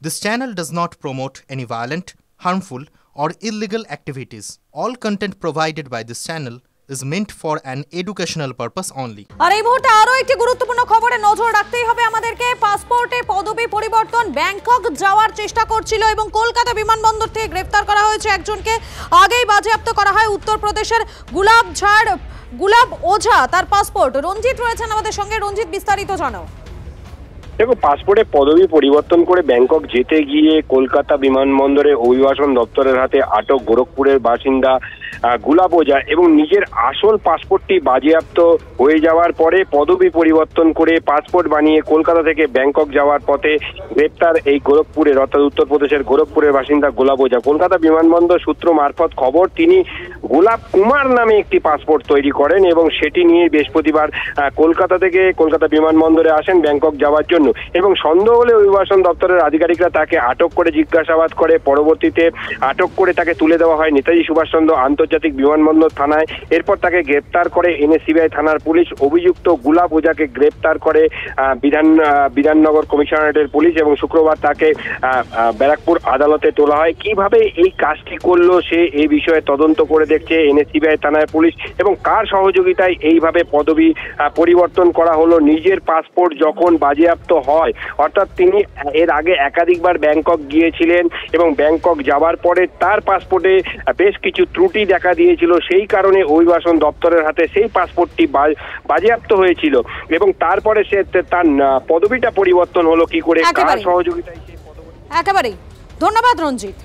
This channel does not promote any violent, harmful, or illegal activities. All content provided by this channel is meant for an educational purpose only. আর এই মুহূর্তে আরো একটি গুরুত্বপূর্ণ খবরে নজর রাখতেই হবে আমাদেরকে। পাসপোর্টে পদবি পরিবর্তন, ব্যাংকক যাওয়ার চেষ্টা করছিল এবং কলকাতা বিমানবন্দর থেকে গ্রেফতার করা হয়েছে একজনকে। আগেই বাজেয়াপ্ত করা হয় উত্তরপ্রদেশের গুলাব ওঝা তার পাসপোর্ট। রঞ্জিত রয়েছেন আমাদের সঙ্গে। রঞ্জিত, বিস্তারিত জানাও। দেখো, পাসপোর্টে পদবি পরিবর্তন করে ব্যাংকক যেতে গিয়ে কলকাতা বিমানবন্দরে অভিবাসন দপ্তরের হাতে আটক গোরখপুরের বাসিন্দা গুলাব ওঝা এবং নিজের আসল পাসপোর্টটি বাজেয়াপ্ত হয়ে যাওয়ার পরে পদবি পরিবর্তন করে পাসপোর্ট বানিয়ে কলকাতা থেকে ব্যাংকক যাওয়ার পথে গ্রেপ্তার এই গোরখপুরের অর্থাৎ উত্তরপ্রদেশের গোরখপুরের বাসিন্দা গুলাব ওঝা। কলকাতা বিমানবন্দর সূত্র মারফত খবর, তিনি গোলাপ কুমার নামে একটি পাসপোর্ট তৈরি করেন এবং সেটি নিয়ে বৃহস্পতিবার কলকাতা থেকে কলকাতা বিমানবন্দরে আসেন ব্যাংকক যাওয়ার জন্য এবং সন্দেহ হলে অভিবাসন দপ্তরের আধিকারিকরা তাকে আটক করে জিজ্ঞাসাবাদ করে। পরবর্তীতে আটক করে তাকে তুলে দেওয়া হয় নেতাজি সুভাষচন্দ্র আন্তর্জাতিক বিমানবন্দর থানায়। এরপর তাকে গ্রেপ্তার করে এনএসিবিআই থানার পুলিশ। অভিযুক্ত গুলাব ওঝাকে গ্রেপ্তার করে বিধাননগর কমিশনারেটের পুলিশ এবং শুক্রবার তাকে ব্যারাকপুর আদালতে তোলা হয়। কিভাবে এই কাজটি করলো সে এই বিষয়ে তদন্ত করে দেখছে এনএসিবিআই থানার পুলিশ এবং কার সহযোগিতায় এইভাবে পদবি পরিবর্তন করা হলো। নিজের পাসপোর্ট যখন বাজেয়াপ্ত হয়, অর্থাৎ তিনি এর আগে একাধিকবার ব্যাংকক গিয়েছিলেন এবং ব্যাংকক যাওয়ার পরে তার পাসপোর্টে বেশ কিছু ত্রুটি দেখা দিয়েছিল, সেই কারণে অভিবাসন দপ্তরের হাতে সেই পাসপোর্টটি বাজেয়াপ্ত হয়েছিল এবং তারপরে সে তার পদবিটা পরিবর্তন হলো কি করে, কার সহযোগিতায় সেই পদবি। একেবারেই ধন্যবাদ রঞ্জিত।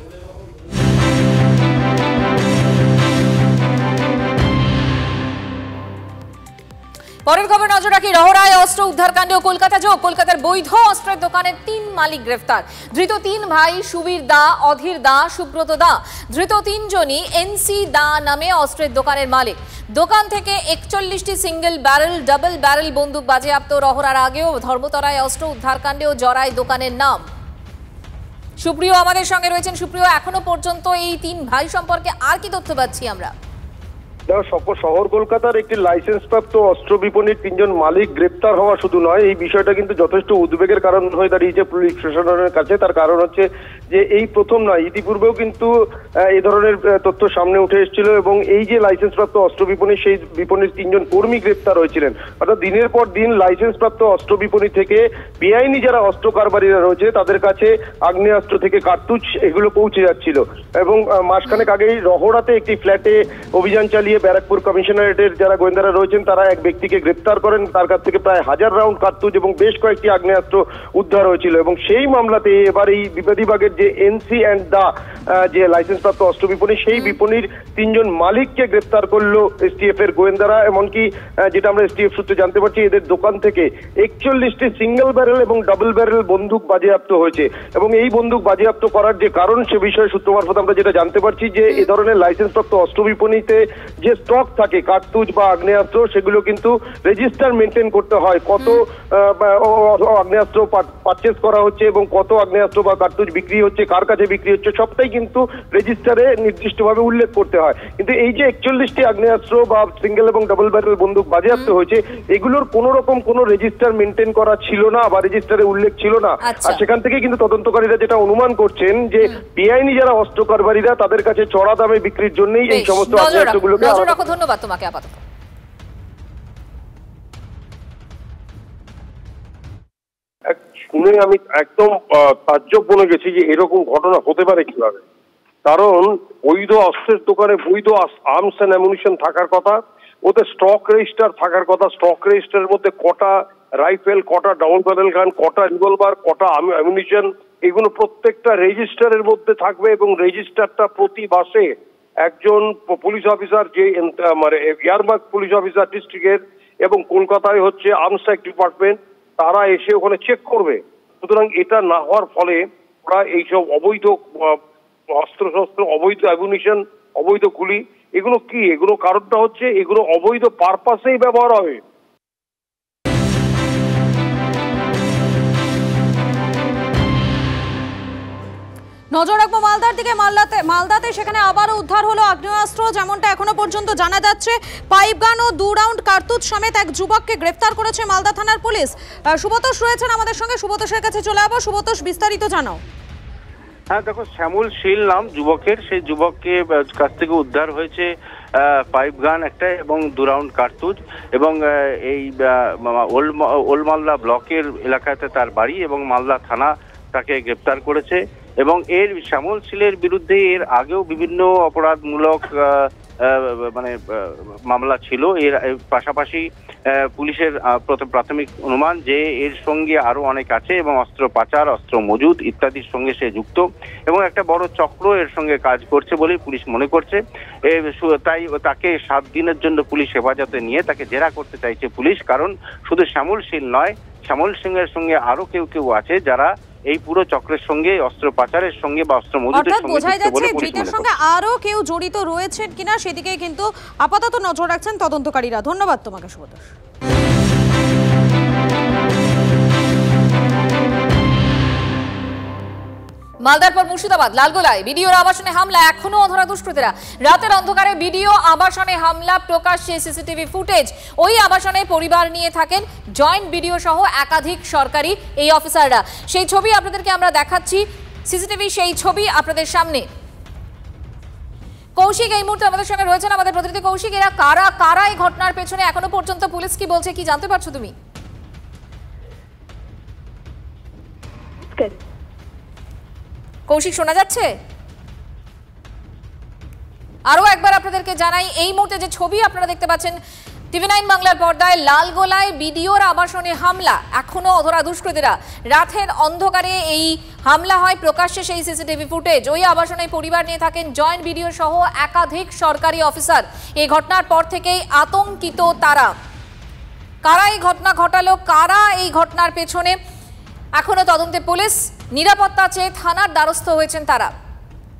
পরের খবর নজর রাখি। রহরায় অস্ত্র উদ্ধারকাণ্ডে কলকাতা যোগ। কলকাতার বৈধ অস্ত্রের দোকানের ৩ মালিক গ্রেফতার। ধৃত ৩ ভাই সুবীর দা, অধীর দা, সুব্রত দা। ধৃত ৩ জনই এনসি দা নামে অস্ত্রের দোকানের মালিক। দোকান থেকে ৪১টি সিঙ্গেল ব্যারেল, ডাবল ব্যারেল বন্দুক বাজেয়াপ্ত। রহরার আগেও ধর্মতলায় অস্ত্র উদ্ধারকাণ্ডেও জড়ায় দোকানের নাম। সুপ্রিয় আমাদের সঙ্গে রয়েছেন। সুপ্রিয়, এখনো পর্যন্ত এই ৩ ভাই সম্পর্কে আর কি তথ্য পাচ্ছি আমরা? শহর কলকাতার একটি লাইসেন্সপ্রাপ্ত অস্ত্র বিপণীর ৩ জন মালিক গ্রেপ্তার হওয়া শুধু নয়, এই বিষয়টা কিন্তু যথেষ্ট উদ্বেগের কারণ হয়ে দাঁড়িয়েছে পুলিশ প্রশাসনের কাছে। তার কারণ হচ্ছে যে এই প্রথম নয়, ইতিপূর্বেও কিন্তু এই ধরনের তথ্য সামনে উঠে এসেছিল এবং এই যে লাইসেন্সপ্রাপ্ত অস্ত্র বিপণী, সেই বিপণীর ৩ জন কর্মী গ্রেপ্তার হয়েছিলেন। অর্থাৎ দিনের পর দিন লাইসেন্সপ্রাপ্ত অস্ত্র বিপণী থেকে বেআইনি যারা অস্ত্র কারবারিরা রয়েছে তাদের কাছে আগ্নেয়াস্ত্র থেকে কার্তুজ এগুলো পৌঁছে যাচ্ছিল এবং মাসখানেক আগেই রহড়াতে একটি ফ্ল্যাটে অভিযান চালিয়ে ব্যারাকপুর কমিশনারেটের যারা গোয়েন্দারা রয়েছেন তারা এক ব্যক্তিকে গ্রেপ্তার করেন। তার কাছ থেকে প্রায় 1000 রাউন্ড কার্তুজ এবং বেশ কয়েকটি আগ্নেয়াস্ত্র উদ্ধার হয়েছিল এবং সেই মামলাতে এবার এই বিবাদীবাগের যে এনসি অ্যান্ড দা যে লাইসেন্সপ্রাপ্ত অস্ত্র বিপণী, সেই বিপণীর ৩ জন মালিককে গ্রেপ্তার করলো এসটিএফ এর গোয়েন্দারা। এমনকি যেটা আমরা এসটিএফ সূত্রে জানতে পারছি, এদের দোকান থেকে ৪১টি সিঙ্গেল ব্যারেল এবং ডাবল ব্যারেল বন্দুক বাজেয়াপ্ত হয়েছে এবং এই বন্দুক বাজেয়াপ্ত করার যে কারণ সে বিষয়ে সূত্র মারফত আমরা যেটা জানতে পারছি যে এ ধরনের লাইসেন্সপ্রাপ্ত অস্ত্র বিপণীতে যে স্টক থাকে কার্তুজ বা আগ্নেয়াস্ত্র, সেগুলো কিন্তু রেজিস্টার মেনটেন করতে হয়। কত আগ্নেয়াস্ত্র পারচেস করা হচ্ছে এবং কত আগ্নেয়াস্ত্র বা কার্তুজ বিক্রি হচ্ছে, কার কাছে বিক্রি হচ্ছে, সবটাই কিন্তু রেজিস্টারে নির্দিষ্টভাবে উল্লেখ করতে হয়। কিন্তু এই যে ৪১টি আগ্নেয়াস্ত্র বা সিঙ্গেল এবং ডাবল ব্যারেল বন্দুক বাজেয়াপ্ত হয়েছে, এগুলোর কোন রকম কোনো রেজিস্টার মেনটেন করা ছিল না বা রেজিস্টারে উল্লেখ ছিল না। আর সেখান থেকে কিন্তু তদন্তকারীরা যেটা অনুমান করছেন যে বেআইনি যারা অস্ত্র কারবারিরা তাদের কাছে চড়া দামে বিক্রির জন্যই এই সমস্ত আগ্নেয়াস্ত্রগুলোকে। ধন্যবাদ তোমাকে। আপাতত শুনে আমি একদম তাজ্জব বনে গেছি যে এরকম ঘটনা হতে পারে কিভাবে। কারণ বৈধ অস্ত্রের দোকানে বৈধ আর্মস অ্যান্ড অ্যামুনিশন থাকার কথা, ওদের স্টক রেজিস্টার থাকার কথা। স্টক রেজিস্টারের মধ্যে কটা রাইফেল, কটা ডাবল ব্যারেল গান, কটা রিভলভার, কটা অ্যামুনিশন, এগুলো প্রত্যেকটা রেজিস্টারের মধ্যে থাকবে এবং রেজিস্টারটা প্রতি মাসে একজন পুলিশ অফিসার, যে মানে এয়ারমার্ক পুলিশ অফিসার ডিস্ট্রিক্টের এবং কলকাতায় হচ্ছে আর্মস অ্যাক্ট ডিপার্টমেন্ট, তারা এসে ওখানে চেক করবে। সুতরাং এটা না হওয়ার ফলে ওরা এইসব অবৈধ অস্ত্রশস্ত্র, অবৈধ অ্যামুনিশন, অবৈধ গুলি, এগুলো কি, এগুলো কারণটা হচ্ছে এগুলো অবৈধ পারপাসেই ব্যবহার হবে। নজর রাখবো মালদার দিকে। মালদাতে সেখানে আবারও উদ্ধার হলো আগ্নেয়াস্ত্র। যেমনটা এখনো পর্যন্ত জানা যাচ্ছে, পাইপগান ও 2 রাউন্ড কার্তুজ সমেত এক যুবককে গ্রেফতার করেছে মালদা থানার পুলিশ। সুব্রতোষ রয়েছেন আমাদের সঙ্গে, সুব্রতোষের কাছে চলে যাবো। সুব্রতোষ, বিস্তারিত জানাও। হ্যাঁ দেখো, শ্যামল শীল নাম যুবকের, সেই যুবককে কাছ থেকে উদ্ধার হয়েছে পাইপ গান একটা এবং 2 রাউন্ড কার্তুজ, এবং এই ওল্ড মালদা ব্লকের এলাকাতে তার বাড়ি, এবং মালদা থানা তাকে গ্রেপ্তার করেছে। এবং এর শ্যামল শীলের বিরুদ্ধে এর আগেও বিভিন্ন অপরাধমূলক মামলা ছিল। এর পাশাপাশি পুলিশের প্রাথমিক অনুমান যে এর সঙ্গে আরো অনেক আছে, এবং অস্ত্র পাচার, অস্ত্র মজুদ ইত্যাদির সঙ্গে সে যুক্ত, এবং একটা বড় চক্র এর সঙ্গে কাজ করছে বলেই পুলিশ মনে করছে। তাই তাকে 7 দিনের জন্য পুলিশ হেফাজতে নিয়ে তাকে জেরা করতে চাইছে পুলিশ। কারণ শুধু শ্যামল শীল নয়, শ্যামল সিংয়ের সঙ্গে আরো কেউ আছে যারা এই পুরো চক্রের সঙ্গে অস্ত্র পাচারের সঙ্গে বা অস্ত্র মজুদের সঙ্গে বোঝাই যাচ্ছে ধৃতের সঙ্গে আরো কেউ জড়িত রয়েছেন কিনা সেদিকে কিন্তু আপাতত নজর রাখছেন তদন্তকারীরা। ধন্যবাদ তোমাকে শুভদোষ। মালদার পর মুর্শিদাবাদ লালগোলায় বিডিওর আবাসনে হামলা, এখনো অধরা দুষ্কৃতীরা। রাতের অন্ধকারে বিডিও আবাসনে হামলা, প্রকাশ্যে সিসিটিভি ফুটেজ। ওই আবাসনে পরিবার নিয়ে থাকেন জয়েন্ট বিডিও সহ একাধিক সরকারি এই অফিসাররা। সেই ছবি আপনাদেরকে আমরা দেখাচ্ছি, সিসিটিভি সেই ছবি আপনাদের সামনে। কৌশিক এই মুহূর্তে আমাদের সঙ্গে রয়েছেন, আমাদের প্রতিনিধি কৌশিক। এরা কারা এই ঘটনার পেছনে? এখনো পর্যন্ত পুলিশ কি বলছে, কি জানতে পারছো তুমি? কৌশিক শোনা যাচ্ছে? আরো একবার আপনাদেরকে জানাই, এই মুহূর্তে যে ছবি আপনারা দেখতে পাচ্ছেন TV9 বাংলার পর্দায়, লালগোলায় বিডিওর আবাসনে হামলা, এখনো অধরা দুষ্কৃতীরা। রাতের অন্ধকারে এই হামলা হয়, প্রকাশ্যে সেই সিসিটিভি ফুটেজ। ওই আবাসনে পরিবার নিয়ে থাকেন জয়েন্ট বিডিও সহ একাধিক সরকারি অফিসার। এই ঘটনার পর থেকেই আতঙ্কিত তারা। কারা এই ঘটনা ঘটালো, কারা এই ঘটনার পেছনে, এখনো তদন্তে পুলিশ। নিরাপত্তা চেয়ে থানার দ্বারস্থ হয়েছেন তারা।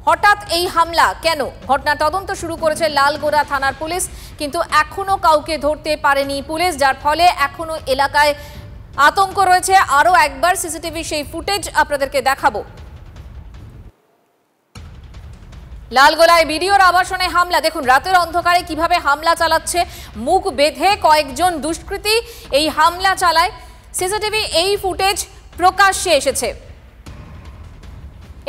হঠাৎ এই হামলা কেন, ঘটনার তদন্ত শুরু করেছে লালগোলা থানার পুলিশ, কিন্তু এখনো কাউকে ধরতে পারেনি পুলিশ, যার ফলে এখনো এলাকায় আতঙ্ক রয়েছে। আরো একবার সিসিটিভি সেই ফুটেজ আপনাদেরকে দেখাবো। লালগোলায় বিডিওর আবাসনে হামলা, দেখুন রাতের অন্ধকারে কিভাবে হামলা চালাচ্ছে, মুখ বেঁধে কয়েকজন দুষ্কৃতী এই হামলা চালায়। সিসিটিভি এই ফুটেজ প্রকাশ্যে এসেছে।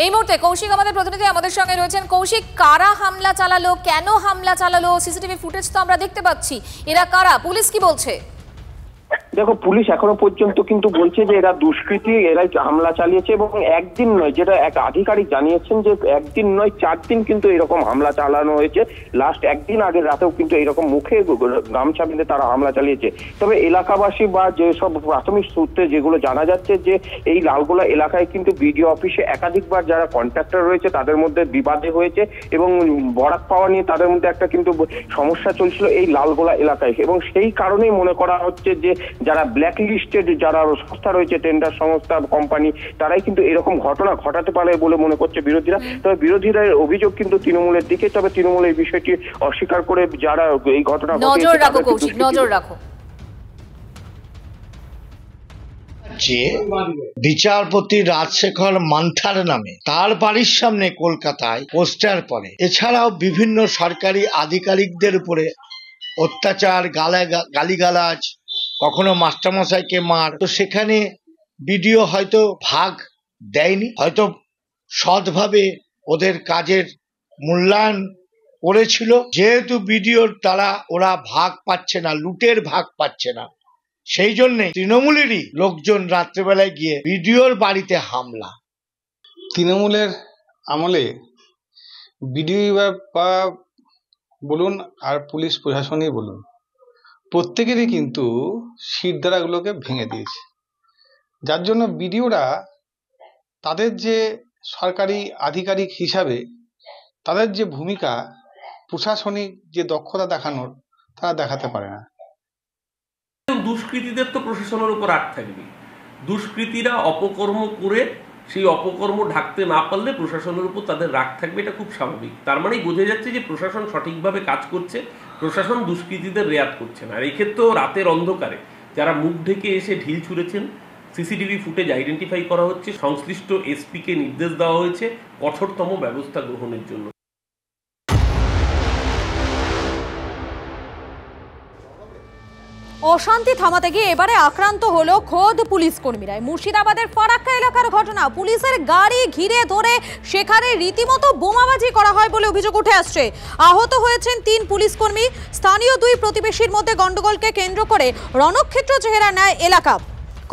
এই মুহূর্তে কৌশিক আমাদের প্রতিনিধি আমাদের সঙ্গে রয়েছেন। কৌশিক, কারা হামলা চালালো, কেন হামলা চালালো? সিসিটিভি ফুটেজ তো আমরা দেখতে পাচ্ছি, এরা কারা, পুলিশ কি বলছে? দেখো, পুলিশ এখনো পর্যন্ত কিন্তু বলছে যে এরা দুষ্কৃতী, এরাই হামলা চালিয়েছে, এবং একদিন নয়, যেটা এক আধিকারিক জানিয়েছেন যে একদিন নয় 4 দিন কিন্তু এরকম হামলা চালানো হয়েছে। লাস্ট একদিন আগে রাতেও কিন্তু এরকম মুখে গামছা বেঁধে তারা হামলা চালিয়েছে। তবে এলাকাবাসী বা যেসব প্রাথমিক সূত্রে যেগুলো জানা যাচ্ছে যে এই লালগোলা এলাকায় কিন্তু বিডিও অফিসে একাধিকবার যারা কন্ট্রাক্টর রয়েছে তাদের মধ্যে বিবাদে হয়েছে, এবং বরাত পাওয়া নিয়ে তাদের মধ্যে একটা কিন্তু সমস্যা চলছিল এই লালগোলা এলাকায়, এবং সেই কারণেই মনে করা হচ্ছে যে যারা ব্ল্যাক লিস্টেড যারা সংস্থা রয়েছে, টেন্ডার সংস্থা, কোম্পানি, তারাই কিন্তু এরকম ঘটনা ঘটাতে পারে বলে মনে করছে বিরোধীরা। তবে বিরোধীরা অভিযোগ কিন্তু তৃণমূলের দিকে, তবে তৃণমূল এই বিষয়টি অস্বীকার করে যারা এই ঘটনা নজর রাখো কৌশিক, নজর রাখো। যে বিচারপতি রাজশেখর মান্থার নামে তার বাড়ির সামনে কলকাতায় পোস্টার পড়ে, এছাড়াও বিভিন্ন সরকারি আধিকারিকদের উপরে অত্যাচার, গালিগালাজ, কখনো মাস্টারমশাইকে মার। তো সেখানে বিডিও হয়তো ভাগ দেয়নি, হয়তো সৎভাবে ওদের কাজের মূল্যায়ন করেছিল। যেহেতু বিডিওর ওরা ভাগ পাচ্ছে না, লুটের ভাগ পাচ্ছে না, সেই জন্যে তৃণমূলেরই লোকজন রাত্রেবেলায় গিয়ে বিডিওর বাড়িতে হামলা। তৃণমূলের আমলে বিডিও বা বলুন আর পুলিশ প্রশাসনই বলুন, প্রত্যেকেরই কিন্তু শিরদাঁড়াগুলোকে ভেঙে দিয়েছে, যার জন্য বিডিওরা তাদের যে সরকারি আধিকারিক হিসাবে তাদের যে ভূমিকা, প্রশাসনিক যে দক্ষতা দেখানোর, তারা দেখাতে পারে না। দুষ্কৃতীদের তো প্রশাসনের উপর রাগ থাকবে। দুষ্কৃতীরা অপকর্ম করে সেই অপকর্ম ঢাকতে না পারলে প্রশাসনের উপর তাদের রাগ থাকবে, এটা খুব স্বাভাবিক। তার মানেই বোঝা যাচ্ছে যে প্রশাসন সঠিকভাবে কাজ করছে, প্রশাসন দুষ্কৃতীদের রেয়াত করছে না। আর এই ক্ষেত্রেও রাতের অন্ধকারে যারা মুখ ঢেকে এসে ঢিল ছুঁড়েছেন, সিসিটিভি ফুটেজ আইডেন্টিফাই করা হচ্ছে, সংশ্লিষ্ট এসপিকে নির্দেশ দেওয়া হয়েছে কঠোরতম ব্যবস্থা গ্রহণের জন্য। অশান্তি থামাতে গিয়ে এবারে আক্রান্ত হলো খোদ পুলিশ কর্মীরাই। মুর্শিদাবাদের ফারাক্কা এলাকার ঘটনা। পুলিশের গাড়ি ঘিরে ধরে সেখানে রীতিমতো বোমাবাজি করা হয় বলে অভিযোগ উঠে আসছে। আহত হয়েছেন 3 পুলিশ কর্মী। স্থানীয় 2 প্রতিবেশীর মধ্যে গন্ডগোলকে কেন্দ্র করে রণক্ষেত্র চেহারা নেয় এলাকা।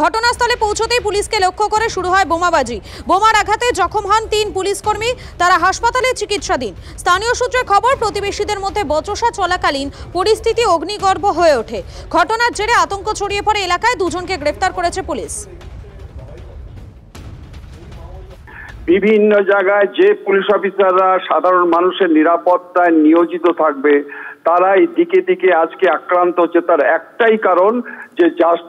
ঘটনাস্থলে পৌঁছতেই পুলিশকে লক্ষ্য করে শুরু হয় বোমাবাজি। বোমার আঘাতে জখম হন 3 পুলিশ কর্মী। তারা হাসপাতালে চিকিৎসাধীন। স্থানীয় সূত্রে খবর, প্রতিবেশীদের মধ্যে বচসা চলাকালীন পরিস্থিতি অগ্নিগর্ভ হয়ে ওঠে। ঘটনার জেরে আতঙ্ক ছড়িয়ে পড়ে এলাকায়। 2 জনকে গ্রেফতার করেছে পুলিশ। বিভিন্ন জায়গায় যে পুলিশ অফিসাররা সাধারণ মানুষের নিরাপত্তায় নিয়োজিত থাকবে, তারাই দিকে দিকে আজকে আক্রান্ত হচ্ছে। তার একটাই কারণ যে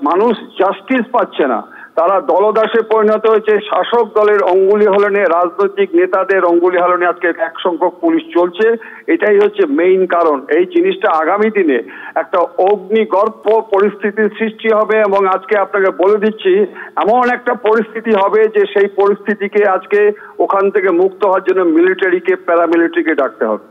মানুষ জাস্টিস পাচ্ছে না। তারা দলদাসে পরিণত হয়েছে। শাসক দলের অঙ্গুলি হলনে, রাজনৈতিক নেতাদের অঙ্গুলি হলনে আজকে এক সংখ্যক পুলিশ চলছে। এটাই হচ্ছে মেইন কারণ। এই জিনিসটা আগামী দিনে একটা অগ্নিগর্ভ পরিস্থিতির সৃষ্টি হবে এবং আজকে আপনাকে বলে দিচ্ছি এমন একটা পরিস্থিতি হবে যে সেই পরিস্থিতিকে আজকে ওখান থেকে মুক্ত হওয়ার জন্য মিলিটারিকে, প্যারামিলিটারিকে ডাকতে হবে।